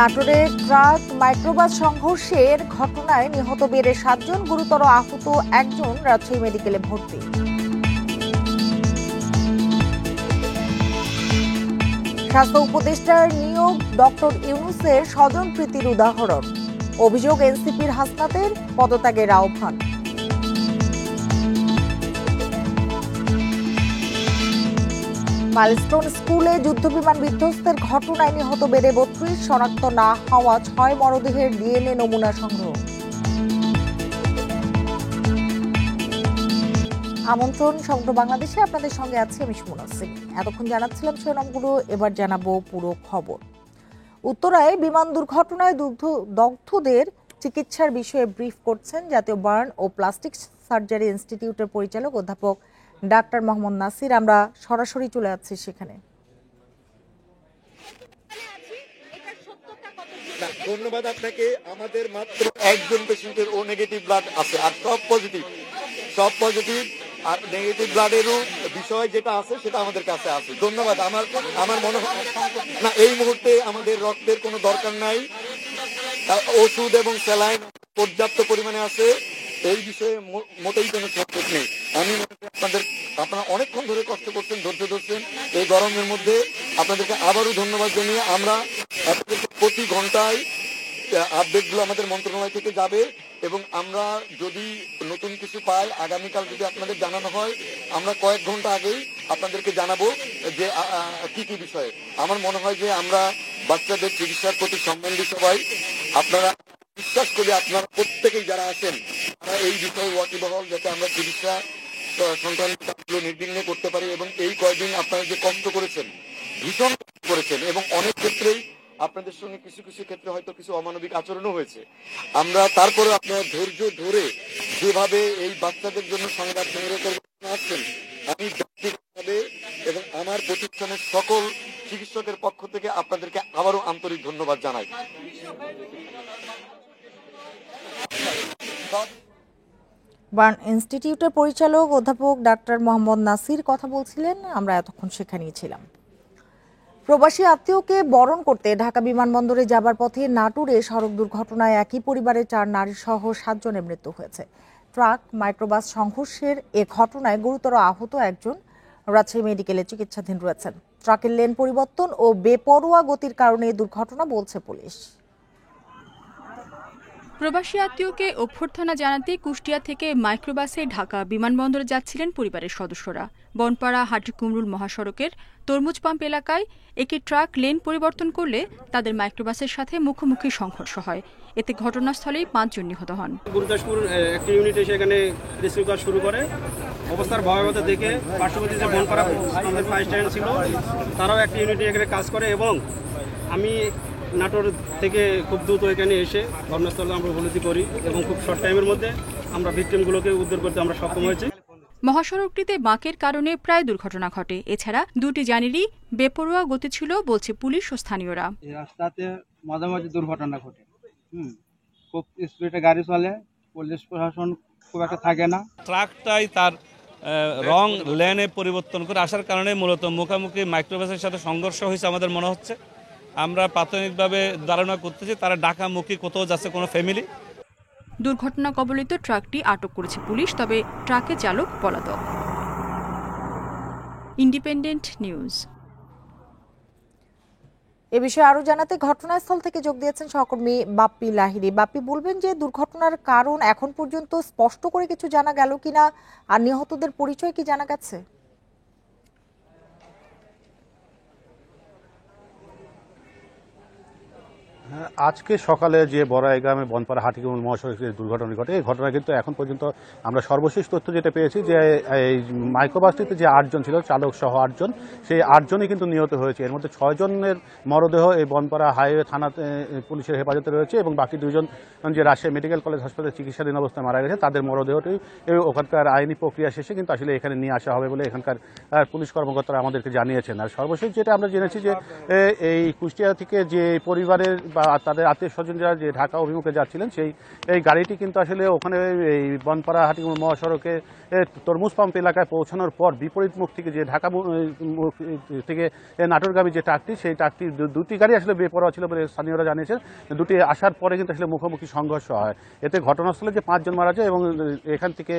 নাটোরে truck microbus সংঘর্ষের ঘটনায় নিহত বেড়ে 7 জন, গুরুতর আহত একজন রাজশাহী মেডিকেলে ভর্তি। স্বাস্থ্য উপদেষ্টার নিয়োগ ডক্টর ইউনূসের স্বজনপ্রীতির উদাহরণ। অভিযোগ এনসিপির হাসনাতের পদত্যাগের আহ্বান। মাইলস্টোন স্কুলে যুদ্ধবিমান বিধ্বস্তের ঘটনায় নিহত বেড়ে 32, শনাক্ত না হওয়া 6 মরদেহের ডিএনএ নমুনা সংগ্রহ। আমন্ত্রণ সমগ্র বাংলাদেশে, আপনাদের সঙ্গে আছি আমি সুমনা সিং। এতক্ষণ জানাচ্ছিলাম শিরোনামগুলো, এবার জানাবো পুরো খবর। উত্তরায় বিমান দুর্ঘটনায় দগ্ধদের চিকিৎসার বিষয়ে ব্রিফ করছেন জাতীয় বার্ন ও প্লাস্টিক সার্জারি ইনস্টিটিউটের পরিচালক অধ্যাপক ডাক্তার মোহাম্মদ নাসির। আমরা সরাসরি চলে যাচ্ছি সেখানে। ধন্যবাদ আপনাকে। আমাদের মাত্র একজন পেশেন্টের ও নেগেটিভ ব্লাড আছে, আর সব পজিটিভ আর নেগেটিভ ব্লাডেরও বিষয় যেটা আছে সেটা আমাদের কাছে আছে। ধন্যবাদ। আমার মনে হয় না এই মুহূর্তে আমাদের রক্তের কোনো দরকার নাই, ওষুধ এবং স্যালাইন পর্যাপ্ত পরিমাণে আছে, এই বিষয়ে মোটেই কোনো সংকট নেই। আমি আপনারা অনেকক্ষণ ধরে কষ্ট করছেন, ধৈর্য ধরছেন এই গরমের মধ্যে। আপনাদেরকে আবারও ধন্যবাদ জানিয়ে আমরা প্রতি ঘন্টায় আপডেটগুলো আমাদের মন্ত্রণালয় থেকে যাবে এবং আমরা যদি নতুন কিছু পাই আগামীকাল যদি আপনাদের জানানো হয়, আমরা কয়েক ঘন্টা আগেই আপনাদেরকে জানাবো যে কি কি বিষয়ে। আমার মনে হয় যে আমরা বাচ্চাদের চিকিৎসার প্রতি সম্বন্ধী সবাই আপনারা বিশ্বাস করি, আপনারা প্রত্যেকেই যারা আছেন তারা এই বিষয়ে ওয়াকিবহাল, যাতে আমরা চিকিৎসা সংক্রান্ত কাজগুলো নির্বিঘ্নে করতে পারি। এবং এই কয়েকদিন আপনারা যে কষ্ট করেছেন, ভীষণ করেছেন, এবং অনেক ক্ষেত্রেই আপনাদের সঙ্গে কিছু কিছু ক্ষেত্রে হয়তো কিছু অমানবিক আচরণও হয়েছে। আমরা তারপরে আপনারা ধৈর্য ধরে যেভাবে এই বাচ্চাদের জন্য সংবাদ সংগ্রহ করে আসছেন, আমি ব্যক্তিগতভাবে এবং আমার প্রতিষ্ঠানের সকল চিকিৎসকের পক্ষ থেকে আপনাদেরকে আবারও আন্তরিক ধন্যবাদ জানাই। বার্ন ইনস্টিটিউটের পরিচালক অধ্যাপক ডাক্তার মোহাম্মদ নাসির কথা বলছিলেন, আমরা এতক্ষণ সেখানেই ছিলাম। প্রবাসী আত্মীয়কে বরণ করতে ঢাকা বিমানবন্দরে যাবার পথে নাটোরে সড়ক দুর্ঘটনায় একই পরিবারের 4 নারী সহ 7 জনের মৃত্যু হয়েছে। ট্রাক মাইক্রোবাস সংঘর্ষের এ ঘটনায় গুরুতর আহত একজন রাজশাহী মেডিকেলে চিকিৎসাধীন রয়েছেন। ট্রাকের লেন পরিবর্তন ও বেপরোয়া গতির কারণে দুর্ঘটনা বলছে পুলিশ। প্রবাসী আত্মীয়কে অভ্যর্থনা জানাতে কুষ্টিয়া থেকে মাইক্রোবাসে ঢাকা বিমানবন্দরে যাচ্ছিলেন পরিবারের সদস্যরা। বনপাড়া হাটিকুমরুল মহাসড়কের তরমুজ পাম্প এলাকায় একটি ট্রাক লেন পরিবর্তন করলে তাদের মাইক্রোবাসের সাথে মুখোমুখি সংঘর্ষ হয়। এতে ঘটনাস্থলেই 5 জন নিহত হন। গুরুদাসপুর একটি ইউনিট এসে এখানে রেস্কিউ কাজ শুরু করে। অবস্থার ভয়াবহতা দেখে পার্শ্ববর্তী যে বনপাড়া আমাদের ফায়ার স্ট্যান্ড ছিল তারাও একটি ইউনিটে এখানে কাজ করে, এবং আমি নাটোর থেকে খুব দ্রুত এখানে এসে ঘটনাস্থলে আমরা উপলব্ধি করি এবং খুব শর্ট টাইমের মধ্যে আমরা ভিকটিমগুলোকে উদ্ধার করতে আমরা সক্ষম হয়েছি। মহাসড়কটিতে বাঁকের কারণে প্রায় দুর্ঘটনা ঘটে। এছাড়া 2টি যানেরই বেপরোয়া গতি ছিল বলছে পুলিশ ও স্থানীয়রা। এই রাস্তাতে মাঝে মাঝে দুর্ঘটনা ঘটে, খুব স্পিডে গাড়ি চলে, পুলিশ প্রশাসন খুব একটা থাকে না। ট্রাকটাই তার রং লেনে পরিবর্তন করে আসার কারণে মূলত মুখোমুখি মাইক্রোবাসের সাথে সংঘর্ষ হয়েছে আমাদের মনে হচ্ছে। আমরা প্রাথমিকভাবে ধারণা করতেছি তারা ঢাকামুখী কোথাও যাচ্ছে কোনো ফ্যামিলি। দুর্ঘটনা কবলিত ট্রাকটি আটক করেছে পুলিশ, তবে ট্রাকের চালক পলাতক। Independent news. এ বিষয়ে আরো জানাতে ঘটনাস্থল থেকে যোগ দিয়েছেন সহকর্মী বাপ্পি লাহিড়ী। বাপ্পি, বলবেন যে দুর্ঘটনার কারণ এখন পর্যন্ত স্পষ্ট করে কিছু জানা গেল কিনা, আর নিহতদের পরিচয় কি জানা গেছে? আজকে সকালে যে বড়াইগ্রামে বনপাড়া হাটিকুমরুল মহাসড়কের দুর্ঘটনা ঘটে, এই ঘটনা কিন্তু এখন পর্যন্ত আমরা সর্বশেষ তথ্য যেটা পেয়েছি যে এই মাইক্রোবাসটিতে যে 8 জন ছিল, চালক সহ 8 জন, সেই 8 জনই কিন্তু নিহত হয়েছে। এর মধ্যে 6 জনের মরদেহ এই বনপাড়া হাইওয়ে থানাতে পুলিশের হেফাজতে রয়েছে, এবং বাকি 2 জন যে রাজশাহী মেডিকেল কলেজ হাসপাতালে চিকিৎসাধীন অবস্থায় মারা গেছে, তাদের মরদেহটি ওখানকার আইনি প্রক্রিয়া শেষে কিন্তু আসলে এখানে নিয়ে আসা হবে বলে এখানকার পুলিশ কর্মকর্তারা আমাদেরকে জানিয়েছেন। আর সর্বশেষ যেটা আমরা জেনেছি যে এই কুষ্টিয়া থেকে যে পরিবারের তাদের আত্মীয় স্বজনরা যে ঢাকা অভিমুখে যাচ্ছিলেন এই গাড়িটি কিন্তু আসলে ওখানে এই বনপাড়া হাটিকুমরুল মহাসড়কে তরমুজ পাম্প এলাকায় পৌঁছানোর পর বিপরীত মুখ থেকে যে ঢাকা মুখ থেকে নাটোরগামী যে ট্রাকটি সেই ট্রাকটি দুটি গাড়ি আসলে বেপরোয়া ছিল বলে স্থানীয়রা জানিয়েছেন। দুটি আসার পরে কিন্তু আসলে মুখোমুখি সংঘর্ষ হয়। এতে ঘটনাস্থলে যে 5 জন মারা যায় এবং এখান থেকে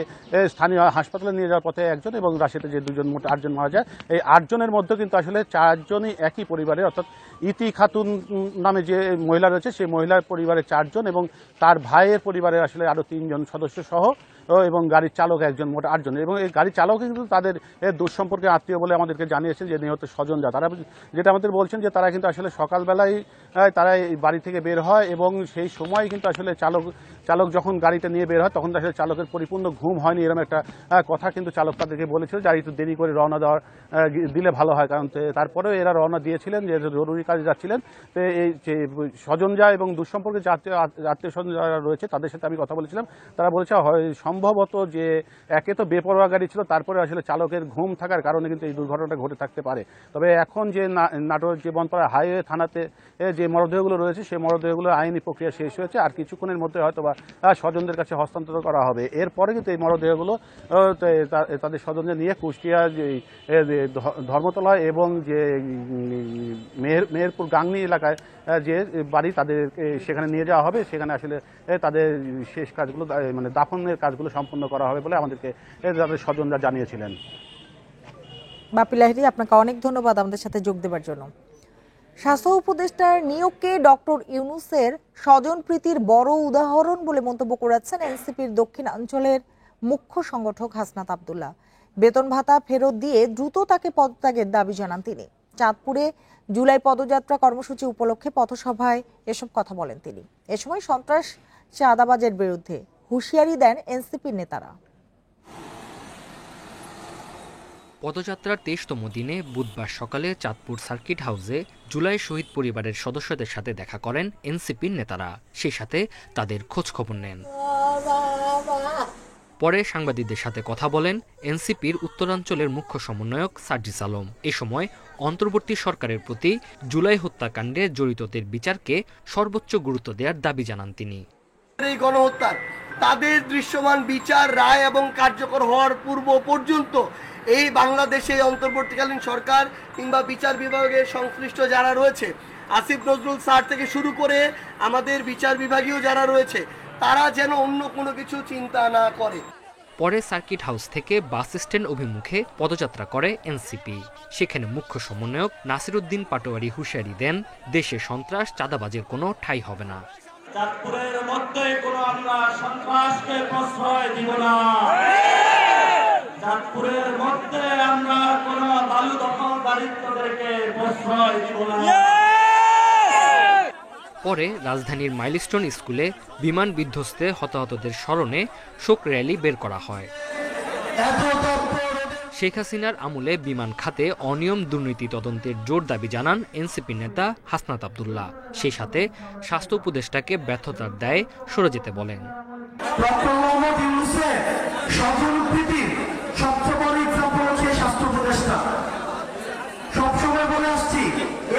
স্থানীয় হাসপাতালে নিয়ে যাওয়ার পথে একজন এবং রাশিয়াতে যে 2 জন মোট 8 জন মারা যায়। এই 8 জনের মধ্যে কিন্তু আসলে 4 জনই একই পরিবারের, অর্থাৎ ইতি খাতুন নামে যে মহিলা রয়েছে সেই মহিলার পরিবারের 4 জন এবং তার ভাইয়ের পরিবারের আসলে আরো 3 জন সদস্য সহ এবং গাড়ির চালক একজন, মোট 8 জন। এবং এই গাড়ির চালক কিন্তু তাদের দুঃসম্পর্কে আত্মীয় বলে আমাদেরকে জানিয়েছেন যে নিহত স্বজনরা। তারা যেটা আমাদের বলছেন যে তারা কিন্তু আসলে সকালবেলায় তারা এই বাড়ি থেকে বের হয় এবং সেই সময় কিন্তু আসলে চালক যখন গাড়িটা নিয়ে বের হয় তখন আসলে চালকের পরিপূর্ণ ঘুম হয়নি, এরকম একটা কথা কিন্তু চালক তাদেরকে বলেছিল যে একটু দেরি করে রওনা দিলে ভালো হয়। কারণ তারপরেও এরা রওনা দিয়েছিলেন, যে জরুরি কাজে যাচ্ছিলেন। তো এই যে স্বজনরা এবং দুঃসম্পর্কে যে আত্মীয় স্বজন যারা রয়েছে তাদের সাথে আমি কথা বলেছিলাম, তারা বলেছে সম্ভবত যে একে তো বেপরোয়া গাড়ি ছিল, তারপরে আসলে চালকের ঘুম থাকার কারণে কিন্তু এই দুর্ঘটনাটা ঘটে থাকতে পারে। তবে এখন যে নাটোর যে বনপাড়া হাইওয়ে থানাতে যে মরদেহগুলো রয়েছে সেই মরদেহগুলোর আইনি প্রক্রিয়া শেষ হয়েছে, আর কিছুক্ষণের মধ্যে হয়তো বা স্বজনদের কাছে হস্তান্তর করা হবে। এরপরে কিন্তু এই মরদেহগুলো তাদের স্বজনদের নিয়ে কুষ্টিয়া যে ধর্মতলা এবং যে মেহেরপুর গাংনী এলাকায় যে বাড়ি তাদের সেখানে নিয়ে যাওয়া হবে। সেখানে আসলে তাদের শেষ কাজগুলো মানে দাফনের কাজগুলো সম্পন্ন করা হবে বলে আমাদেরকে তাদের স্বজনরা জানিয়েছিলেন। বাপি লাহিড়ী, আপনাকে অনেক ধন্যবাদ আমাদের সাথে যোগ দেওয়ার জন্য। স্বাস্থ্য উপদেষ্টার নিয়োগকে ডক্টর ইউনূসের স্বজনপ্রীতির বড় উদাহরণ বলে মন্তব্য করেছেন এনসিপির দক্ষিণাঞ্চলের মুখ্য সংগঠক হাসনাত আব্দুল্লাহ। বেতন ভাতা ফেরত দিয়ে দ্রুত তাকে পদত্যাগের দাবি জানান তিনি। চাঁদপুরে জুলাই পদযাত্রা কর্মসূচি উপলক্ষে পথসভায় এসব কথা বলেন তিনি। এ সময় সন্ত্রাস চাঁদাবাজের বিরুদ্ধে হুঁশিয়ারি দেন এনসিপির নেতারা। পদযাত্রার 23তম দিনে বুধবার সকালে চাঁদপুর সার্কিট হাউসে জুলাই শহীদ পরিবারের সদস্যদের সাথে দেখা করেন এনসিপির নেতারা, সেই সাথে তাদের খোঁজখবর নেন। পরে সাংবাদিকদের সাথে কথা বলেন এনসিপির উত্তরাঞ্চলের মুখ্য সমন্বয়ক সার্জিস আলম। এ সময় অন্তর্বর্তী সরকারের প্রতি জুলাই হত্যাকাণ্ডে জড়িতদের বিচারকে সর্বোচ্চ গুরুত্ব দেওয়ার দাবি জানান তিনি। এই গণহত্যার তাদের দৃশ্যমান বিচার, রায় এবং কার্যকর হওয়ার পূর্ব পর্যন্ত এই বাংলাদেশে অন্তর্বর্তীকালীন সরকার কিংবা বিচার বিভাগের সংশ্লিষ্ট যারা রয়েছে, আসিফ নজরুল স্যার থেকে শুরু করে আমাদের বিচার বিভাগীয় যারা রয়েছে, তারা যেন অন্য কোনো কিছু চিন্তা না করে। পরে সার্কিট হাউস থেকে বাস স্ট্যান্ড অভিমুখে পদযাত্রা করে এনসিপি। সেখানে মুখ্য সমন্বয়ক নাসিরউদ্দিন পাটোয়ারি হুঁশিয়ারি দেন, দেশে সন্ত্রাস চাঁদাবাজের কোনো ঠাঁই হবে না। চাঁদপুরের মধ্যে কোনো আমরা সন্ত্রাসকে প্রশ্রয় দিব না। চাঁদপুরের মধ্যে আমরা কোনো বালু দখলদারিত্বদেরকে প্রশ্রয় দিব না। পরে রাজধানীর মাইলস্টোন স্কুলে বিমান বিধ্বস্তে হতাহতদের স্মরণে শোক র্যালি বের করা হয়। শেখ হাসিনার আমলে বিমান খাতে অনিয়ম দুর্নীতি তদন্তের জোর দাবি জানান এনসিপি নেতা হাসনাত আব্দুল্লাহ। সেই সাথে স্বাস্থ্য উপদেষ্টাকে ব্যর্থতার দায়ে সরে যেতে বলেন। সবসময় বলে আসছি,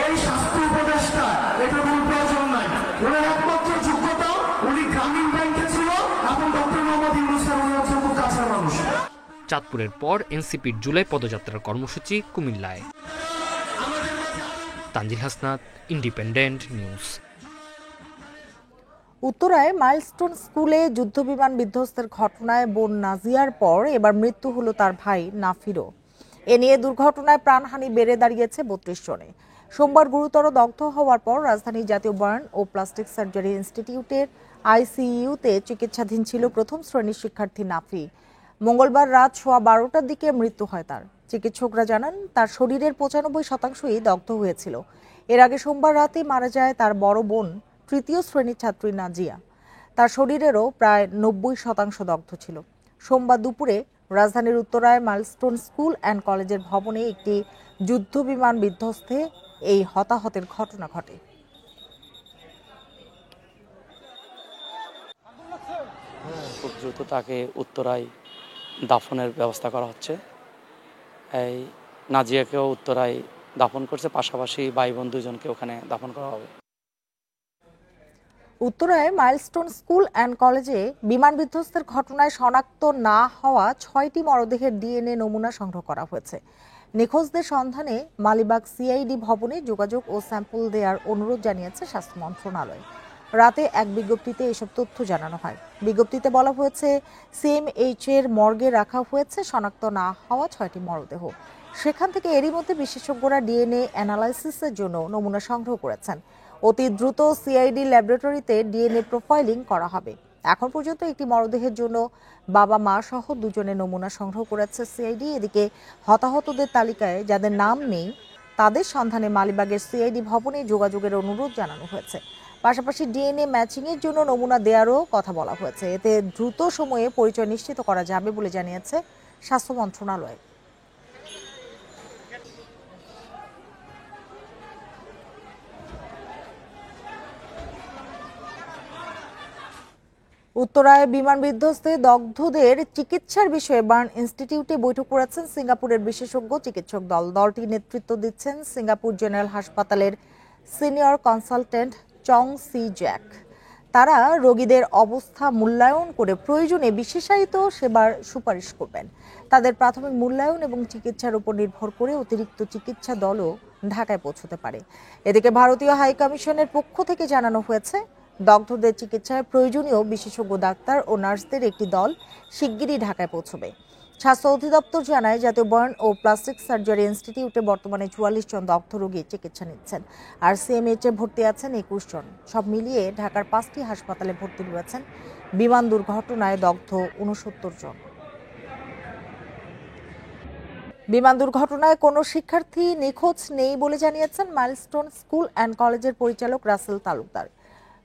এই স্বাস্থ্য উপদেষ্টা এটা কোনো প্রয়োজন নাই। ওনার একমাত্র যোগ্যতা, উনি গ্রামীণ ব্যাংকে ছিল এবং ডক্টর মোহাম্মদ ইউনূসের উনি হচ্ছেন খুব কাছের মানুষ। চাঁদপুরের পর এনসিপির জুলাই পদযাত্রার কর্মসূচি কুমিল্লায়। Tanzil Hasnat, Independent News. উত্তরায় মাইলস্টোন স্কুলে যুদ্ধবিমান বিধ্বস্তের ঘটনায় বোন নাজিয়ার পর এবার মৃত্যু হলো তার ভাই নাফিরও। এ নিয়ে দুর্ঘটনায় প্রাণহানি বেড়ে দাঁড়িয়েছে 32 জনে। সোমবার গুরুতর দগ্ধ হওয়ার পর রাজধানীর জাতীয় বার্ন ও প্লাস্টিক সার্জারি ইনস্টিটিউটের আইসিইউতে চিকিৎসাধীন ছিল প্রথম শ্রেণীর শিক্ষার্থী নাফি। মঙ্গলবার রাত 12:15টার দিকে মৃত্যু হয় তার। চিকিৎসকরা জানান তার শরীরের 95%ই দগ্ধ হয়েছিল। এর আগে সোমবার রাতে মারা যায় তার বড় বোন তৃতীয় শ্রেণীর ছাত্রী নাজিয়া। তার শরীরেরও প্রায় 90% দগ্ধ ছিল। সোমবার দুপুরে রাজধানীর উত্তরায় মাইলস্টোন স্কুল অ্যান্ড কলেজের ভবনে একটি যুদ্ধ বিমান বিধ্বস্তে এই হতাহতের ঘটনা ঘটে। খুব দ্রুত তাকে উত্তরায় দাফনের ব্যবস্থা করা হচ্ছে। এই নাজিয়াকেও উত্তরায় দাফন করছে, পাশাপাশি ভাই বোন দুজনকে ওখানে দাফন করা হবে। উত্তরায় মাইলস্টোন স্কুল অ্যান্ড কলেজে বিমান বিধ্বস্তের ঘটনায় শনাক্ত না হওয়া 6টি মরদেহের ডিএনএ নমুনা সংগ্রহ করা হয়েছে। নিখোঁজদের সন্ধানে মালিবাগ সিআইডি ভবনে যোগাযোগ ও স্যাম্পল দেওয়ার অনুরোধ জানিয়েছে স্বাস্থ্য মন্ত্রণালয়। রাতে এক বিজ্ঞপ্তিতে এসব তথ্য জানানো হয়। বিজ্ঞপ্তিতে বলা হয়েছে, সিএমএইচ এর মর্গে রাখা হয়েছে শনাক্ত না হওয়া 6টি মরদেহ। সেখান থেকে এরই মধ্যে বিশেষজ্ঞরা ডিএনএ অ্যানালাইসিসের জন্য নমুনা সংগ্রহ করেছেন। অতি দ্রুত সিআইডি ল্যাবরেটরিতে ডিএনএ প্রোফাইলিং করা হবে। এখন পর্যন্ত একটি মরদেহের জন্য বাবা মা সহ 2 জনের নমুনা সংগ্রহ করেছে সিআইডি। এদিকে হতাহতদের তালিকায় যাদের নাম নেই তাদের সন্ধানে মালিবাগের সিআইডি ভবনে যোগাযোগের অনুরোধ জানানো হয়েছে। পাশাপাশি ডিএনএ ম্যাচিং এর জন্য নমুনা দেওয়ারও কথা বলা হয়েছে। এতে দ্রুত সময়ে পরিচয় নিশ্চিত করা যাবে বলে জানিয়েছে স্বাস্থ্য মন্ত্রণালয়। উত্তরায় বিমান বিধ্বস্তে দগ্ধদের চিকিৎসার বিষয়ে বার্ন ইনস্টিটিউটে বৈঠক করেছেন সিঙ্গাপুরের বিশেষজ্ঞ চিকিৎসক দল। দলটির নেতৃত্ব দিচ্ছেন সিঙ্গাপুর জেনারেল হাসপাতালের সিনিয়র কনসালটেন্ট চং সি জ্যাক। তারা রোগীদের অবস্থা মূল্যায়ন করে প্রয়োজনে বিশেষায়িত সেবার সুপারিশ করবেন। তাদের প্রাথমিক মূল্যায়ন এবং চিকিৎসার উপর নির্ভর করে অতিরিক্ত চিকিৎসা দলও ঢাকায় পৌঁছতে পারে। এদিকে ভারতীয় হাইকমিশনের পক্ষ থেকে জানানো হয়েছে, দগ্ধদের চিকিৎসায় প্রয়োজনীয় বিশেষজ্ঞ ডাক্তার ও নার্সদের একটি দল শিগগিরই ঢাকায় পৌঁছবে। স্বাস্থ্য অধিদপ্তর জানায়, জাতীয় বার্ন ও প্লাস্টিক সার্জারি ইনস্টিটিউটে বর্তমানে 44 জন দগ্ধ রোগী চিকিৎসা নিচ্ছেন, আর সিএমএইচ এ ভর্তি আছেন 21 জন। সব মিলিয়ে ঢাকার 5টি হাসপাতালে ভর্তি রয়েছেন বিমান দুর্ঘটনায় দগ্ধ 69 জন। বিমান দুর্ঘটনায় কোনো শিক্ষার্থী নিখোঁজ নেই বলে জানিয়েছেন মাইলস্টোন স্কুল অ্যান্ড কলেজের পরিচালক রাসেল তালুকদার।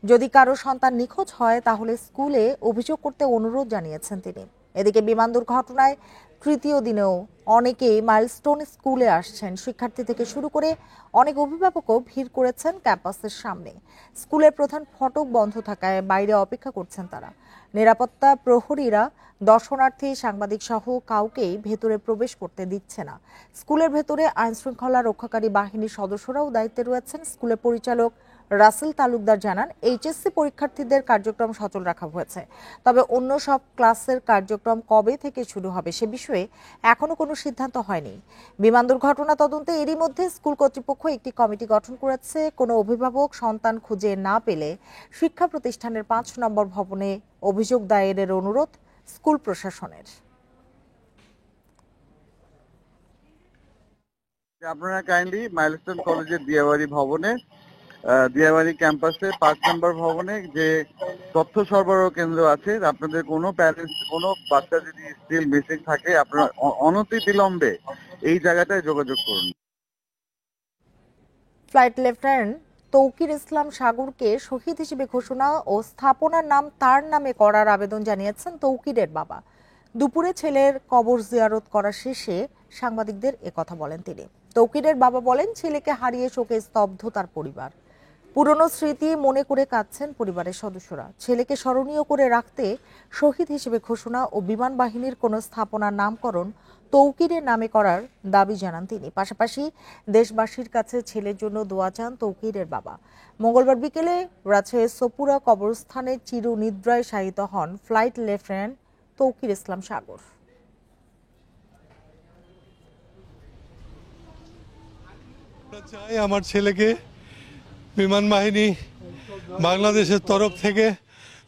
যদি কারো সন্তান নিখোঁজ হয় তাহলে স্কুলে অভিযোগ করতে অনুরোধ জানিয়েছেন তিনি। এদিকে বিমান দুর্ঘটনায় তৃতীয় দিনেও অনেকেই মাইলস্টোন স্কুলে আসছেন। শিক্ষার্থী থেকে শুরু করে অনেক অভিভাবকও ভিড় করেছেন ক্যাম্পাসের সামনে। স্কুলের প্রধান ফটক বন্ধ থাকায় বাইরে অপেক্ষা করছেন তারা। নিরাপত্তা প্রহরীরা দর্শনার্থী, সাংবাদিক সহ কাউকেই ভেতরে প্রবেশ করতে দিচ্ছে না। স্কুলের ভেতরে আইন শৃঙ্খলা রক্ষাকারী বাহিনীর সদস্যরাও দায়িত্বে রয়েছেন। স্কুলের পরিচালক রাসেল তালুকদার জানান, এইচএসসি পরীক্ষার্থীদের কার্যক্রম সচল রাখা হয়েছে, তবে অন্য সব ক্লাসের কার্যক্রম কবে থেকে শুরু হবে সে বিষয়ে এখনো কোনো সিদ্ধান্ত হয়নি। বিমান দুর্ঘটনা তদন্তে এরই মধ্যে স্কুল কর্তৃপক্ষ একটি কমিটি গঠন করেছে। কোনো অভিভাবক সন্তান খুঁজে না পেলে শিক্ষা প্রতিষ্ঠানের 5 নম্বর ভবনে অভিযোগ দায়েরের অনুরোধ স্কুল প্রশাসনের। আপনারা কাইন্ডলি মাইলস্টোন কলেজের দিয়াবাড়ি ভবনে, দিয়াবাড়ি ক্যাম্পাসে 5 নম্বর ভবনে যে তথ্য সরবরাহ কেন্দ্র আছে, আপনাদের কোনো প্যারেন্টস, কোনো বাচ্চা যদি স্টিল মিসিং থাকে, আপনারা অনতিবিলম্বে এই জায়গাটায় যোগাযোগ করুন। ফ্লাইট লেফটেন্যান্ট তৌকির ইসলাম সাগরকে শহীদ হিসেবে ঘোষণা ও স্থাপনার নাম তার নামে করার আবেদন জানিয়েছেন তৌকিরের বাবা। দুপুরে ছেলের কবর জিয়ারত করা শেষে সাংবাদিকদের একথা বলেন তিনি। তৌকিরের বাবা বলেন, ছেলেকে হারিয়ে শোকে স্তব্ধ তার পরিবার। পুরনো স্মৃতি মনে করে কাঁদছেন পরিবারের সদস্যরা। ছেলেকে স্মরণীয় করে রাখতে শহীদ হিসেবে ঘোষণা ও বিমান বাহিনীর কোনো স্থাপনার নামকরণ তৌকিরের নামে করার দাবি জানান তিনি। পাশাপাশি দেশবাসীর কাছে ছেলের জন্য দোয়া চান তৌকিরের বাবা। মঙ্গলবার বিকেলে রাজশাহীর সোপুরা কবরস্থানে চিরনিদ্রায় শায়িত হন ফ্লাইট লেফটেন্যান্ট তৌকির ইসলাম সাগর। চাই আমার ছেলেকে বিমান বাহিনী বাংলাদেশের তরফ থেকে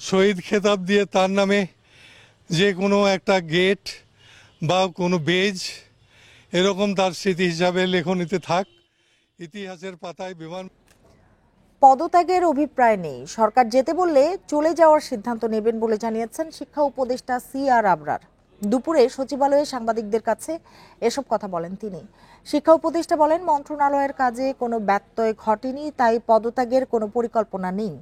শহীদ খেতাব দিয়ে তার নামে যে কোনো একটা গেট বা কোনো বেজ এরকম তার স্মৃতি হিসাবে লেখনীতে থাক, ইতিহাসের পাতায় বিমান। পদত্যাগের অভিপ্রায় নেই, সরকার যেতে বললে চলে যাওয়ার সিদ্ধান্ত নেবেন বলে জানিয়েছেন শিক্ষা উপদেষ্টা CR আবরার। দুপুরে সচিবালয়ে সাংবাদিকদের কাছে এসব কথা বলেন তিনি। শিক্ষা উপদেষ্টা বলেন, মন্ত্রণালয়ের কাজে কোনো ব্যত্যয় ঘটেনি, তাই পদত্যাগের কোনো পরিকল্পনা নেই।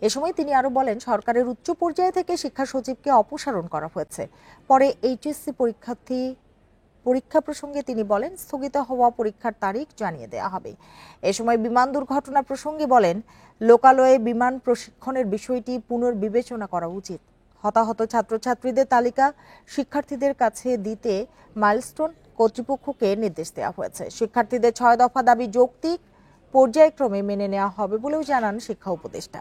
এ সময় তিনি আরো বলেন, সরকারের উচ্চ পর্যায় থেকে শিক্ষা সচিবকে অপসারণ করা হয়েছে। পরে এইচএসসি পরীক্ষা প্রসঙ্গে তিনি বলেন, স্থগিত হওয়া পরীক্ষার তারিখ জানিয়ে দেওয়া হবে। এ সময় বিমান দুর্ঘটনা প্রসঙ্গে বলেন, লোকালয়ে বিমান প্রশিক্ষণের বিষয়টি পুনর্বিবেচনা করা উচিত। হতাহত ছাত্রছাত্রীদের তালিকা শিক্ষার্থীদের কাছে দিতে মাইলস্টোন কর্তৃপক্ষকে নির্দেশ দেওয়া হয়েছে। শিক্ষার্থীদের 6 দফা দাবি যৌক্তিক, পর্যায়ক্রমে মেনে নেওয়া হবে বলেও জানান শিক্ষা উপদেষ্টা।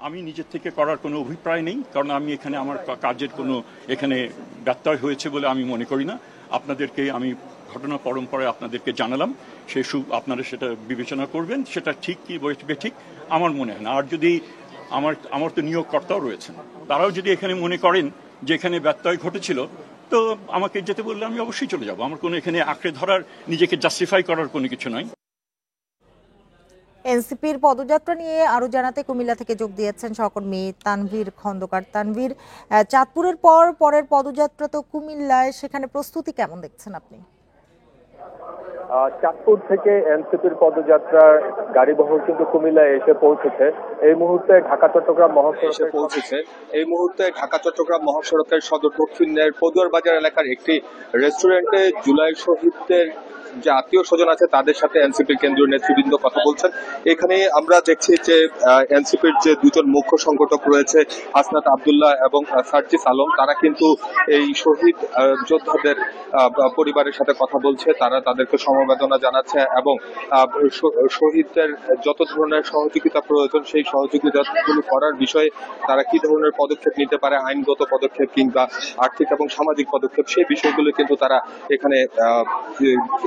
আমি নিজের থেকে করার কোনো অভিপ্রায় নেই, কারণ আমি এখানে আমার কাজের কোনো এখানে ব্যত্যয় হয়েছে বলে আমি মনে করি না। আপনাদেরকে আমি ঘটনা পরম্পরায় আপনাদেরকে জানালাম, আপনারা সেটা বিবেচনা করবেন, সেটা ঠিক কি ঠিক আমার মনে হয় না। আর যদি আমার তো নিয়োগকর্তাও রয়েছেন, তারাও যদি এখানে মনে করেন যে এখানে ব্যত্যয় ঘটেছিল, তো আমাকে যেতে বললে আমি অবশ্যই চলে যাব। আমার কোনো এখানে আঁকড়ে ধরার, নিজেকে জাস্টিফাই করার কোনো কিছু নয়। এনসিপির পদযাত্রা নিয়ে আরো জানাতে কুমিল্লা থেকে যোগ দিয়েছেন সহকর্মী তানভীর খন্দকার। তানভীর, চাঁদপুরের পরের পদযাত্রা তো কুমিল্লায়, সেখানে প্রস্তুতি কেমন দেখছেন আপনি? চাঁদপুর থেকে এনসিপির পদযাত্রার গাড়িবহর কিন্তু কুমিল্লায় এসে পৌঁছেছে। এই মুহূর্তে ঢাকা চট্টগ্রাম মহাসড়কের সদর দক্ষিণের পদুয়ার বাজার এলাকার একটি রেস্টুরেন্টে জুলাই শহীদদের যে আত্মীয় স্বজন আছে তাদের সাথে এনসিপির কেন্দ্রীয় নেতৃবৃন্দ কথা বলছেন। এখানে আমরা দেখছি যে এনসিপির যে দুজন মুখ্য সংগঠক রয়েছে, হাসনাত আব্দুল্লাহ এবং সার্জিস আলম, তারা কিন্তু এই শহীদ যোদ্ধাদের পরিবারের সাথে কথা বলছে। তারা তাদেরকে সমবেদনা জানাচ্ছে এবং শহীদদের যত ধরনের সহযোগিতা প্রয়োজন সেই সহযোগিতাগুলো করার বিষয়ে তারা কি ধরনের পদক্ষেপ নিতে পারে, আইনগত পদক্ষেপ কিংবা আর্থিক এবং সামাজিক পদক্ষেপ, সেই বিষয়গুলো কিন্তু তারা এখানে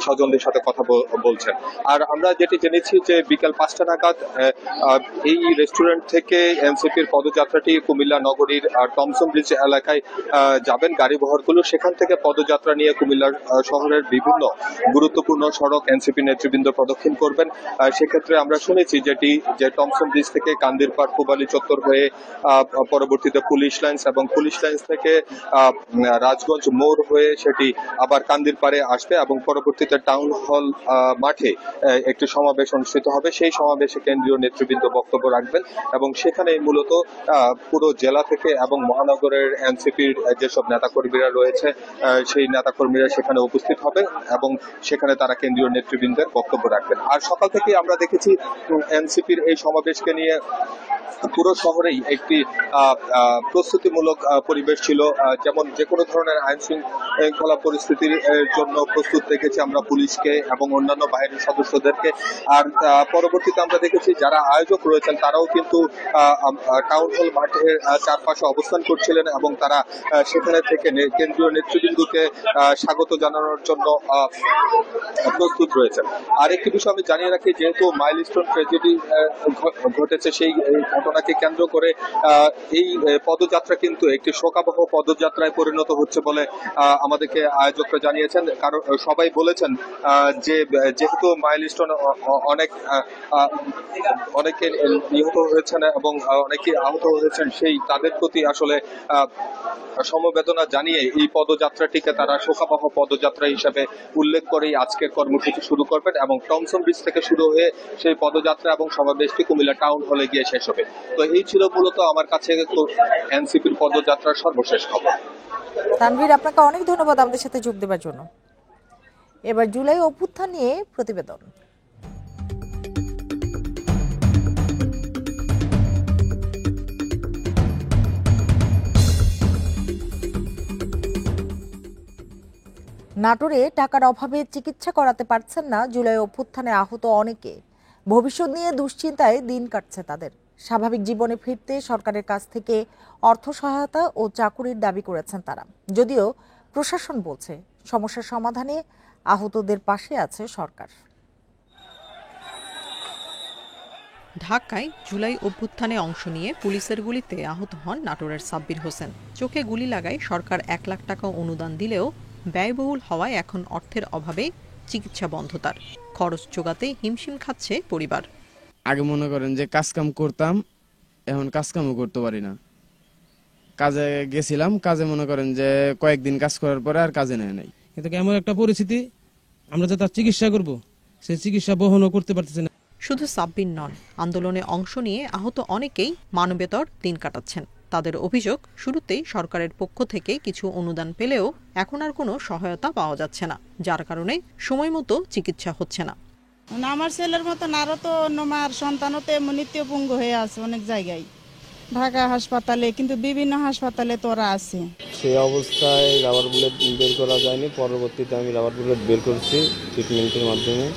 স্বজনদের সাথে কথা বলছেন। আর আমরা যেটি জেনেছি যে বিকাল 5টা নাগাদ এই রেস্টুরেন্ট থেকে এনসিপির পদযাত্রাটি কুমিল্লা নগরীর টমসন ব্রিজ এলাকায় যাবেন গাড়িবহরগুলো। সেখান থেকে পদযাত্রা নিয়ে কুমিল্লা শহরের বিভিন্ন গুরুত্বপূর্ণ সড়ক এনসিপি নেতৃবৃন্দ প্রদক্ষিণ করবেন। সেক্ষেত্রে আমরা শুনেছি যে টমসন ব্রিজ থেকে কান্দিরপাড় পূবালী চত্বর হয়ে পরবর্তীতে পুলিশ লাইন্স এবং পুলিশ লাইন্স থেকে রাজগঞ্জ মোড় হয়ে সেটি আবার কান্দিরপাড়ে আসবে এবং পরবর্তীতে টাউন হল মাঠে একটি সমাবেশ অনুষ্ঠিত হবে। সেই সমাবেশে কেন্দ্রীয় নেতৃবৃন্দ বক্তব্য রাখবেন এবং সেখানে মূলত পুরো জেলা থেকে এবং মহানগরের এনসিপির যেসব নেতাকর্মীরা রয়েছে সেই নেতাকর্মীরা সেখানে উপস্থিত হবে এবং সেখানে তারা কেন্দ্রীয় নেতৃবৃন্দের বক্তব্য রাখবেন। আর সকাল থেকে আমরা দেখেছি এনসিপির এই সমাবেশকে নিয়ে পুরো শহরেই একটি প্রস্তুতিমূলক পরিবেশ ছিল। যেমন যে কোনো ধরনের আইন শৃঙ্খলা পরিস্থিতির জন্য প্রস্তুত দেখেছি আমরা পুলিশকে এবং অন্যান্য বাহিনীর সদস্যদেরকে। আর পরবর্তীতে আমরা দেখেছি যারা আয়োজক রয়েছেন তারাও কিন্তু টাউন হল মাঠের চারপাশে অবস্থান করছিলেন এবং তারা সেখানে থেকে কেন্দ্রীয় নেতৃবৃন্দকে স্বাগত জানানোর জন্য প্রস্তুত রয়েছেন। আরেকটি বিষয় আমি জানিয়ে রাখি, যেহেতু মাইলস্টোন ট্র্যাজেডি ঘটেছে, সেই ঘটনাকে কেন্দ্র করে এই পদযাত্রা কিন্তু একটি শোকাবহ পদযাত্রায় পরিণত হচ্ছে বলে আমাদেরকে আয়োজকরা জানিয়েছেন। কারণ সবাই বলেছেন যে যেহেতু মাইলস্টোন অনেকে নিহত হয়েছেন এবং অনেকে আহত হয়েছেন, সেই তাদের প্রতি আসলে সমবেদনা জানিয়ে এই পদযাত্রাটিকে তারা শোকাবহ পদযাত্রা হিসেবে উল্লেখ করেই আজকের কর্মসূচি শুরু করবেন এবং টমসন ব্রিজ থেকে শুরু হয়ে সেই পদযাত্রা এবং সমাবেশটি কুমিল্লা টাউন হলে গিয়ে শেষ হবে। তো এই ছিল মূলত আমার কাছে এনসিপির পদযাত্রার সর্বশেষ খবর। তানভীর, আপনাকে অনেক ধন্যবাদ আমাদের সাথে যোগ দেওয়ার জন্য। এবার জুলাই অভ্যুত্থান নিয়ে প্রতিবেদন। নাটোরে টাকার অভাবে চিকিৎসা করাতে পারছেন না জুলাই অভ্যুত্থানে আহত অনেকে। ভবিষ্যৎ নিয়ে দুশ্চিন্তায় দিন কাটছে তাদের। স্বাভাবিক জীবনে ফিরতে সরকারের কাছ থেকে অর্থ সহায়তা ও চাকুরির দাবি করেছেন তারা। যদিও প্রশাসন বলছে সমস্যার সমাধানে আহতদের পাশে আছে সরকার। ঢাকায় জুলাই অভ্যুত্থানে অংশ নিয়ে পুলিশের গুলিতে আহত হন নাটোরের সাব্বির হোসেন। চোখে গুলি লাগায় সরকার 1 লাখ টাকা অনুদান দিলেও ব্যয়বহুল হওয়ায় এখন অর্থের অভাবে চিকিৎসা বন্ধ তার। খরচ জোগাতে হিমশিম খাচ্ছে পরিবার। আগে মনে করেন যে কাজকাম করতাম, এখন কাজকামও করতে পারি না। কাজে গেছিলাম, কাজে মনে করেন যে কয়েকদিন কাজ করার পরে আর কাজে নেয় নাই। কিন্তু এমন একটা পরিস্থিতি, আমরা যে তার চিকিৎসা করব সেই চিকিৎসা বহনও করতে পারতেছি না। শুধু সাব্বির নন, আন্দোলনে অংশ নিয়ে আহত অনেকেই মানবেতর দিন কাটাচ্ছেন। তাদের অভিযোগ, শুরুতেই সরকারের পক্ষ থেকে কিছু অনুদান পেলেও এখন আর কোনো সহায়তা পাওয়া যাচ্ছে না, যার কারণে সময় মতো চিকিৎসা হচ্ছে না। আমার ছেলের মতন আরো তো অন্য মার সন্তানও তো নিত্যপঙ্গু হয়ে আছে অনেক জায়গায়, ঢাকা হাসপাতালে, কিন্তু বিভিন্ন হাসপাতালে তোরা আছে। সেই অবস্থায় রাবার বুলেট বের করা যায়নি। পরবর্তীতে আমি রাবার বুলেট বের করছি ট্রিটমেন্টের মাধ্যমে।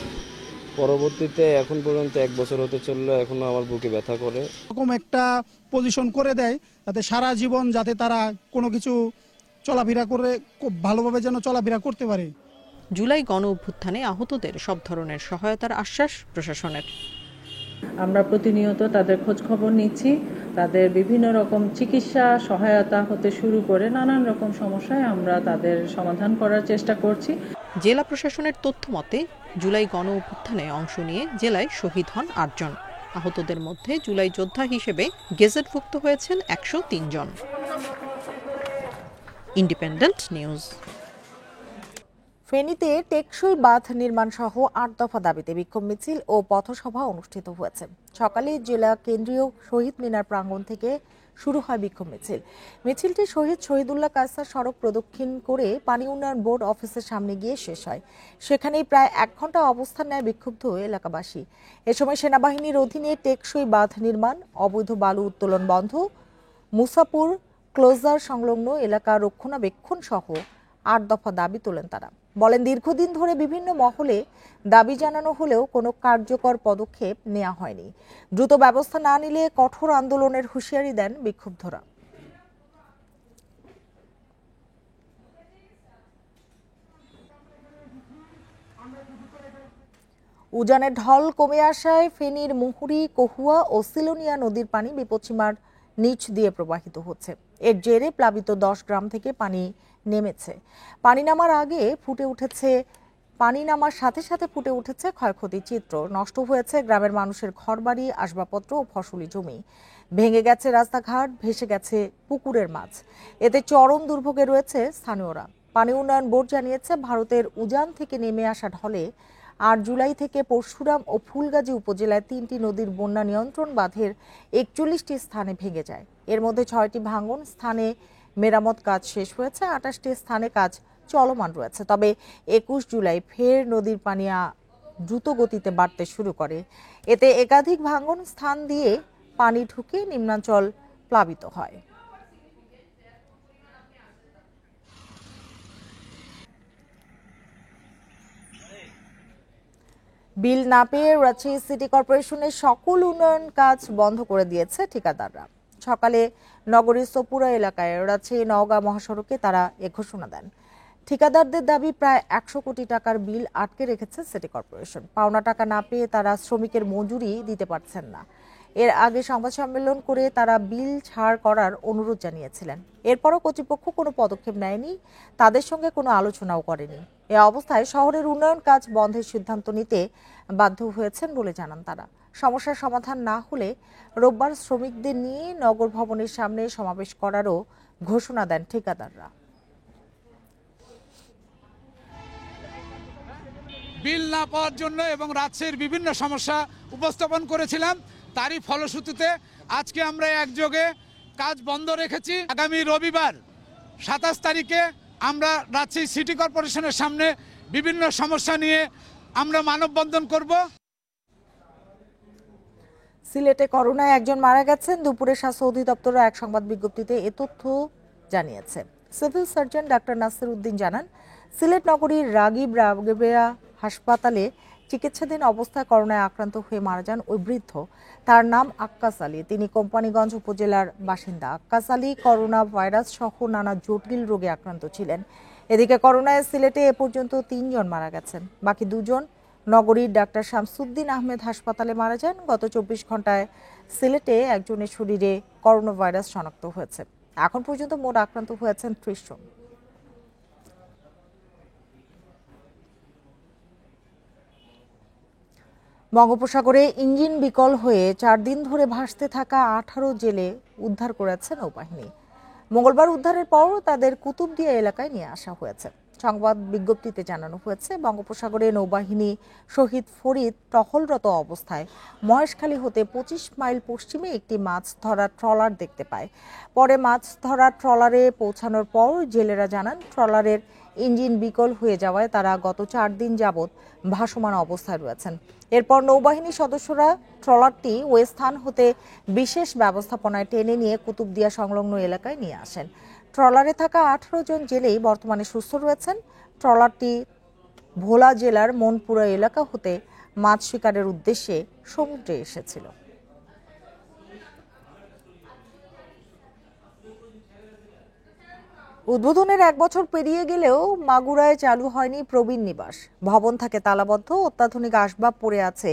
পরবর্তীতে এখন পর্যন্ত 1 বছর হতে চললো, এখনো আমার বুকে ব্যথা করে। এরকম একটা পজিশন করে দেয় যাতে সারা জীবন যাতে তারা কোনো কিছু চলাফেরা করে খুব ভালোভাবে যেন চলাফেরা করতে পারে। জুলাই গণ অভ্যুত্থানে আহতদের সব ধরনের সহায়তার আশ্বাস প্রশাসনের। আমরা প্রতিনিয়ত তাদের খোঁজ খবর নিচ্ছি, তাদের বিভিন্ন রকম চিকিৎসা সহায়তা হতে শুরু করে নানান রকম সমস্যায় আমরা তাদের সমাধান করার চেষ্টা করছি। জেলা প্রশাসনের তথ্য মতে জুলাই গণ অভ্যুত্থানে অংশ নিয়ে জেলায় শহীদ হন 8 জন। আহতদের মধ্যে জুলাই যোদ্ধা হিসেবে গেজেটভুক্ত হয়েছেন 103 জন। Independent news. ফেনীতে টেকসই বাঁধ নির্মাণ সহ 8 দফা দাবিতে বিক্ষোভ মিছিল ও পথসভা অনুষ্ঠিত হয়েছে। সকালে জেলা কেন্দ্রীয় শহীদ মিনার প্রাঙ্গণ থেকে শুরু হয় বিক্ষোভ মিছিল। মিছিলটি শহীদ শহীদুল্লাহ কায়সার সড়ক প্রদক্ষিণ করে পানি উন্নয়ন বোর্ড অফিসের সামনে গিয়ে শেষ হয়। সেখানেই প্রায় 1 ঘন্টা অবস্থান নেয় বিক্ষুব্ধ এলাকাবাসী। এ সময় সেনাবাহিনীর অধীনে টেকসই বাঁধ নির্মাণ, অবৈধ বালু উত্তোলন বন্ধ, মুসাপুর ক্লোজার সংলগ্ন এলাকা রক্ষণাবেক্ষণ সহ 8 দফা দাবি তোলেন তারা। বলেন, দীর্ঘদিন ধরে বিভিন্ন মহলে দাবি জানানো হলেও কোনো কার্যকর পদক্ষেপ নেওয়া হয়নি। দ্রুত ব্যবস্থা না নিলে কঠোর আন্দোলনের হুঁশিয়ারি দেন বিক্ষুব্ধরা। উজানের ঢল কমে আসায় ফেনীর মুহুরী, কহুয়া ও সিলোনিয়া নদীর পানি বিপদসীমার নিচ দিয়ে প্রবাহিত হচ্ছে। এর জেরে প্লাবিত 10 গ্রাম থেকে পানি নেমেছে। পানি নামার সাথে সাথে ফুটে উঠেছে ক্ষয়ক্ষতির চিত্র। নষ্ট হয়েছে গ্রামের মানুষের ঘরবাড়ি, আসবাবপত্র ও ফসলি জমি। ভেঙে গেছে রাস্তাঘাট, ভেসে গেছে পুকুরের মাছ। এতে চরম দুর্ভোগে রয়েছে স্থানীয়রা। পানি উন্নয়ন বোর্ড জানিয়েছে, ভারতের উজান থেকে নেমে আসা ঢলে 8 জুলাই থেকে পরশুরাম ও ফুলগাজী উপজেলায় 3টি নদীর বন্যা নিয়ন্ত্রণ বাঁধের 41টি স্থানে ভেঙে যায়। এর মধ্যে 6টি ভাঙন স্থানে মেরামত কাজ শেষ হয়েছে, 28টি স্থানে কাজ চলমান রয়েছে। তবে 21 জুলাই ফের নদীর পানি দ্রুত গতিতে বাড়তে শুরু করে। এতে একাধিক ভাঙন স্থান দিয়ে পানি ঢুকে নিম্নাঞ্চল প্লাবিত হয়। বিল না পেয়ে রাজশাহী সিটি কর্পোরেশনের সকল উন্নয়ন কাজ বন্ধ করে দিয়েছে ঠিকাদাররা। সকালে নগরীর সোপুরা এলাকায় রাজশাহী নওগাঁ মহাসড়কে তারা এ ঘোষণা দেন। ঠিকাদারদের দাবি, প্রায় 100 কোটি টাকার বিল আটকে রেখেছে সিটি কর্পোরেশন। পাওনা টাকা না পেয়ে তারা শ্রমিকের মজুরি দিতে পারছেন না। এর আগে সংবাদ সম্মেলন করে তারা বিল ছাড় করার অনুরোধ জানিয়েছিলেন। এরপরও কর্তৃপক্ষ কোনো পদক্ষেপ নেয়নি, তাদের সঙ্গে কোনো আলোচনাও করেনি। এ অবস্থায় শহরের উন্নয়ন কাজ বন্ধের সিদ্ধান্ত নিতে বাধ্য হয়েছেন বলে জানান তারা। সমস্যার সমাধান না হলে রোববার শ্রমিকদের নিয়ে নগর ভবনের সামনে সমাবেশ করারও ঘোষণা দেন ঠিকাদাররা। বিল না পাওয়ার জন্য এবং রাজশাহীর বিভিন্ন সমস্যা উপস্থাপন করেছিলাম, তারই ফলশ্রুতিতে আজকে আমরা একযোগে কাজ বন্ধ রেখেছি। আগামী রবিবার 27 তারিখে আমরা রাজশাহী সিটি কর্পোরেশনের সামনে বিভিন্ন সমস্যা নিয়ে আমরা মানববন্ধন করব। সিলেটে করোনায় 1 জন মারা গেছেন। দুপুরে স্বাস্থ্য অধিদপ্তর এক সংবাদ বিজ্ঞপ্তিতে এ তথ্য জানিয়েছে। Civil surgeon doctor Nasir Uddin জানান, সিলেট নগরীর রাগিব রাবেয়া হাসপাতালে চিকিৎসাধীন অবস্থায় করোনায় আক্রান্ত হয়ে মারা যান ওই বৃদ্ধ। তার নাম আক্কাস আলী। তিনি কোম্পানিগঞ্জ উপজেলার বাসিন্দা। আক্কাস আলী করোনা ভাইরাস সহ নানা জটিল রোগে আক্রান্ত ছিলেন। এদিকে করোনায় সিলেটে এ পর্যন্ত 3 জন মারা গেছেন। বাকি 2 জন নগরীর ডাক্তার শামসুদ্দিন আহমেদ হাসপাতালে মারা যান। গত 24 ঘন্টায় সিলেটে একজনের শরীরে করোনা ভাইরাস শনাক্ত হয়েছে। এখন পর্যন্ত মোট আক্রান্ত হয়েছেন 30 জন। বঙ্গোপসাগরে ইঞ্জিন বিকল হয়ে 4 দিন ধরে ভাসতে থাকা 18 জেলে উদ্ধার করেছে নৌবাহিনী। মঙ্গলবার উদ্ধারের পর তাদের কুতুবদিয়া এলাকায় নিয়ে আসা হয়েছে। সংবাদ বিজ্ঞপ্তিতে জানানো হয়েছে, বঙ্গোপসাগরে নৌবাহিনী শহীদ ফরিদ টহলরত অবস্থায় মহেশখালী হতে 25 মাইল পশ্চিমে একটি মাছ ধরার ট্রলার দেখতে পায়। পরে মাছ ধরার ট্রলারে পৌঁছানোর পর জেলেরা জানান, ট্রলারের ইঞ্জিন বিকল হয়ে যাওয়ায় তারা গত 4 দিন যাবৎ ভাসমান অবস্থায় রয়েছেন। এরপর নৌবাহিনীর সদস্যরা ট্রলারটি ওই স্থান হতে বিশেষ ব্যবস্থাপনায় টেনে নিয়ে কুতুবদিয়া সংলগ্ন এলাকায় নিয়ে আসেন। ট্রলারে থাকা 18 জন জেলেই বর্তমানে সুস্থ রয়েছেন। ট্রলারটি ভোলা জেলার মনপুরা এলাকা হতে মাছ শিকারের উদ্দেশ্যে সমুদ্রে এসেছিল। উদ্বোধনের 1 বছর পেরিয়ে গেলেও মাগুরায় চালু হয়নি প্রবীণ নিবাস। ভবন থাকে তালাবদ্ধ, অত্যাধুনিক আসবাব পড়ে আছে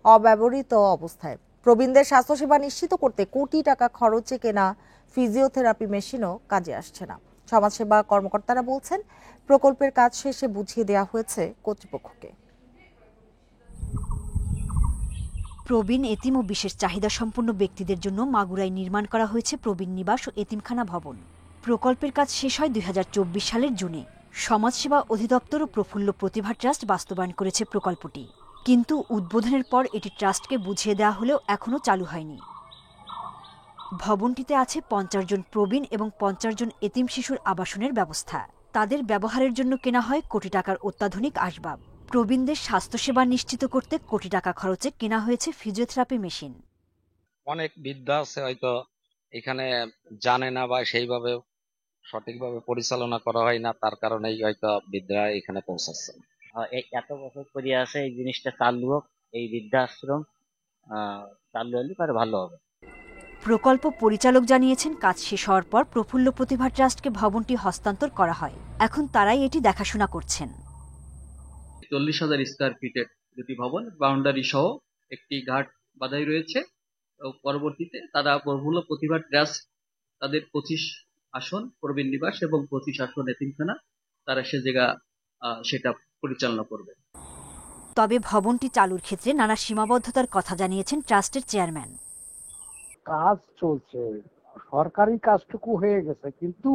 অব্যবহৃত অবস্থায়। প্রবীণদের স্বাস্থ্যসেবা নিশ্চিত করতে কোটি টাকা খরচে কেনা ফিজিওথেরাপি মেশিনও কাজে আসছে না। সমাজসেবা কর্মকর্তারা বলছেন, প্রকল্পের কাজ শেষে বুঝিয়ে দেওয়া হয়েছে কর্তৃপক্ষকে। প্রবীণ, এতিম ও বিশেষ চাহিদা সম্পন্ন ব্যক্তিদের জন্য মাগুরায় নির্মাণ করা হয়েছে প্রবীণ নিবাস ও এতিমখানা ভবন। প্রকল্পের কাজ শেষ হয় 2024 সালের জুনে। সমাজসেবা অধিদপ্তর ও প্রফুল্ল প্রতিভা ট্রাস্ট বাস্তবায়ন করেছে প্রকল্পটি, কিন্তু উদ্বোধনের পর এটি ট্রাস্টকে বুঝিয়ে দেওয়া হলেও এখনও চালু হয়নি। ভবনটিতে আছে 50 জন প্রবীণ এবং 50 জন এতিম শিশুর আবাসনের ব্যবস্থা। তাদের ব্যবহারের জন্য কেনা হয় কোটি টাকার অত্যাধুনিক আসবাব। প্রবীণদের স্বাস্থ্যসেবা নিশ্চিত করতে কোটি টাকা খরচে কেনা হয়েছে ফিজিওথেরাপি মেশিন। অনেক বৃদ্ধ আছে হয়তো এখানে জানে না বা সেইভাবে সঠিকভাবে পরিচালনা করা হয় না, তার কারণেই হয়তো বৃদ্ধরা এখানে পৌঁছাচ্ছে। এত বছর পরে আছে, এই জিনিসটা চালু হোক, এই বৃদ্ধাশ্রম চালু হলে তার ভালো হবে। প্রকল্প পরিচালক জানিয়েছেন, কাজ শেষ হওয়ার পর প্রফুল্ল প্রতিভা ট্রাস্টকে ভবনটি হস্তান্তর করা হয়। এখন তারাই এটি দেখাশোনা করছেন। 40,000 স্কয়ার ফিটের দুটি ভবন, বাউন্ডারি সহ একটি ঘাট বাঁধাই রয়েছে। পরবর্তীতে তারা প্রফুল্ল প্রতিভা ট্রাস্ট তাদের 25 আসন প্রবীণ নিবাস এবং 25 আসন এতিমখানা তারা সে জায়গা সেটা পরিচালনা করবে। তবে ভবনটি চালুর ক্ষেত্রে নানা সীমাবদ্ধতার কথা জানিয়েছেন ট্রাস্টের চেয়ারম্যান। কাজ চলছে, সরকারি কাজটুকু হয়ে গেছে, কিন্তু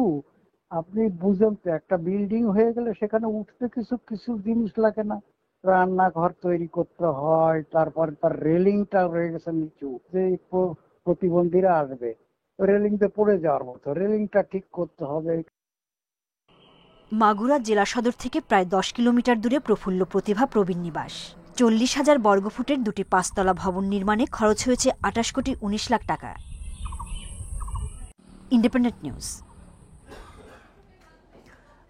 আপনি বুঝেন তো, একটা বিল্ডিং হয়ে গেলে সেখানে উঠতে কিছু জিনিস লাগে না? রান্নাঘর তৈরি করতে হয়, তারপরে তার রেলিংটা রয়ে গেছে নিচু, যে প্রতিবন্ধীরা আসবে রেলিংতে পড়ে যাওয়ার মতো, রেলিংটা ঠিক করতে হবে। মাগুরা জেলা সদর থেকে প্রায় 10 কিলোমিটার দূরে প্রফুল্ল প্রতিভা প্রবীণ নিবাস। 40,000 বর্গফুটের দুটি 5তলা ভবন নির্মাণে খরচ হয়েছে 28 কোটি 19 লাখ টাকা। Independent news.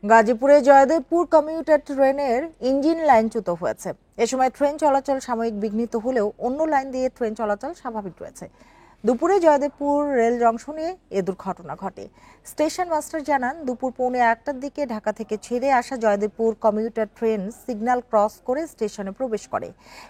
গাজীপুরে জয়দেবপুর কমিউটার ট্রেনের ইঞ্জিন লাইনচ্যুত হয়েছে। এ সময় ট্রেন চলাচল সাময়িক বিঘ্নিত হলেও অন্য লাইন দিয়ে ট্রেন চলাচল স্বাভাবিক রয়েছে। দুপুরে জয়দেবপুর রেল জংশনে এ দুর্ঘটনা ঘটে। স্টেশন মাস্টার জানান, দুপুর 1:15টার দিকে ঢাকা থেকে ছেড়ে আসা Joydebpur commuter train signal cross করে স্টেশনে প্রবেশ করে।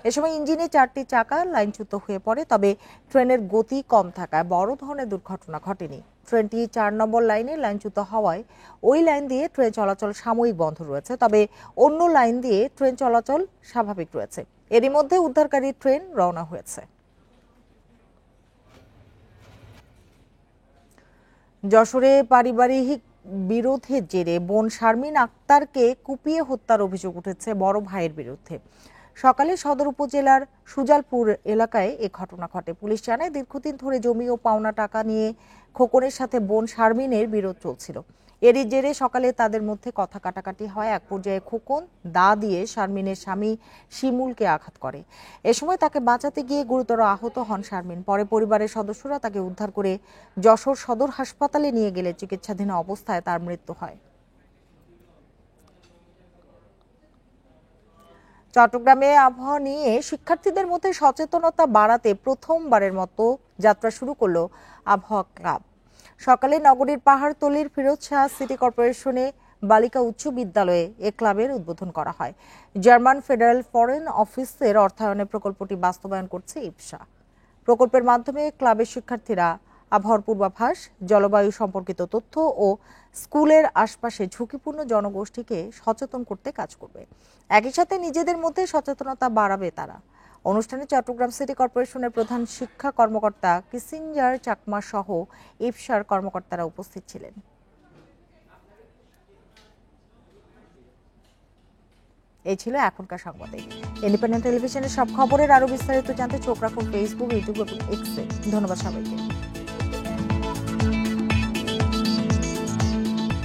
এ সময় ইঞ্জিনে 4টি চাকা লাইনচ্যুত হয়ে পড়ে, তবে ট্রেনের গতি কম থাকায় বড় ধরনের দুর্ঘটনা ঘটেনি। ট্রেনটি 4 নম্বর লাইনে লাইনচ্যুত হওয়ায় ওই লাইন দিয়ে ট্রেন চলাচল সাময়িক বন্ধ রয়েছে, তবে অন্য লাইন দিয়ে ট্রেন চলাচল স্বাভাবিক রয়েছে। এরই মধ্যে উদ্ধারকারী ট্রেন রওনা হয়েছে। যশোরে পারিবারিক বিরোধের জেরে বোন শারমিন আক্তারকে কুপিয়ে হত্যার অভিযোগ উঠেছে বড় ভাইয়ের বিরুদ্ধে। সকালে সদর উপজেলার সুজালপুর এলাকায় এ ঘটনা ঘটে। পুলিশ জানায়, দীর্ঘদিন ধরে জমি ও পাওনা টাকা নিয়ে খোকনের সাথে বোন শারমিনের বিরোধ চলছিল। এরই জেরে সকালে তাদের মধ্যে কথা কাটাকাটি হয়। এক পর্যায়ে খোকন দা দিয়ে শারমিনের স্বামী শিমুলকে আঘাত করে। এ সময় তাকে বাঁচাতে গিয়ে গুরুতর আহত হন শারমিন। পরে পরিবারের সদস্যরা তাকে উদ্ধার করে যশোর সদর হাসপাতালে নিয়ে গেলে চিকিৎসাধীন অবস্থায় তার মৃত্যু হয়। চট্টগ্রামে আবহাওয়া নিয়ে শিক্ষার্থীদের মধ্যে সচেতনতা বাড়াতে প্রথমবারের মতো যাত্রা শুরু করলো আবহাওয়া ক্লাব। সকালে নগরীর পাহাড়তলির ফিরোজ শাহ সিটি কর্পোরেশনে বালিকা উচ্চ বিদ্যালয়ে এ ক্লাবের উদ্বোধন করা হয়। জার্মান ফেডারেল ফরেন অফিসের অর্থায়নে প্রকল্পটি বাস্তবায়ন করছে ইপসা। প্রকল্পের মাধ্যমে ক্লাবের শিক্ষার্থীরা আবহাওয়ার পূর্বাভাস, জলবায়ু সম্পর্কিত তথ্য ও স্কুলের আশপাশে ঝুঁকিপূর্ণ জনগোষ্ঠীকে সচেতন করতে কাজ করবে। একই সাথে নিজেদের মধ্যে সচেতনতা বাড়াবে তারা। অনুষ্ঠানে চট্টগ্রাম সিটি কর্পোরেশনের প্রধান শিক্ষা কর্মকর্তা কিসিঞ্জার চাকমা সহ ইপসার কর্মকর্তারা উপস্থিত ছিলেন। এই ছিল এখনকার সংবাদে। ইন্ডিপেন্ডেন্ট টেলিভিশনের সব খবরের আরো বিস্তারিত জানতে চোখ রাখুন ফেসবুক, ইউটিউব এবং এক্সে। ধন্যবাদ সবাইকে।